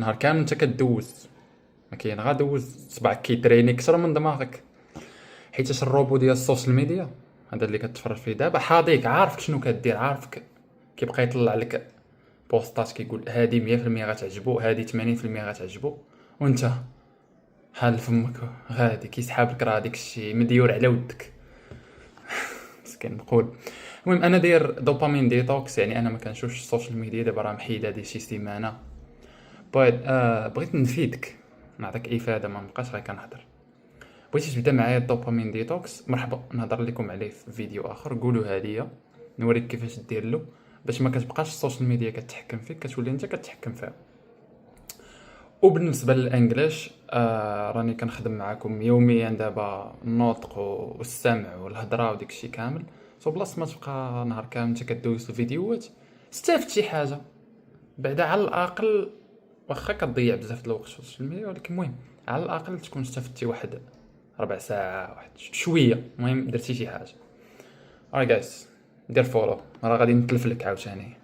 نهار كامل انت كدوز، ما كاين غا دوز صبعك كيتريني اكثر من دماغك. حيت الروبو ديال السوشيال ميديا هذا اللي كتفرج فيه دابا حاضيك، عارفك شنو كدير، عارفك كيبقى يطلع لك بوستات كيقول هادي 100% غتعجبو، هادي 80% غتعجبو، وانت حال فمك غادي كيسحاب لك راه داك الشيء مديور على ودك. مسكين مقول. المهم انا داير دوبامين ديتوكس، يعني انا ما كنشوفش السوشيال ميديا دابا، راه محيد هذه شي سيمانه. بغيت نفيدك، نعطيك افاده، ما نبقاش غير كنهضر. بغيتي تبدا معايا الدوبامين ديتوكس، مرحبا، نهضر لكم عليه في فيديو اخر. قولوا هاديه نوريك كيفاش دير له باش ما كتبقاش السوشيال ميديا كتحكم فيك، كتولي انت كتحكم فيها. وبالنسبه للانجليش راني كنخدم معاكم يوميا دابا النطق والسمع والهضره وديك الشيء كامل. سو بلاصه ما تبقى نهار كامل انت كدوز في الفيديوهات، استافد شي حاجه بعدا على الاقل. واخا كتضيع بزاف د الوقت في السوشيال ميديا، ولكن المهم على الاقل تكون استفدتي واحد ربع ساعه، واحد شويه، المهم درتي شي حاجه. جايز دير فولو، راه غادي نتلفلك عاوتاني.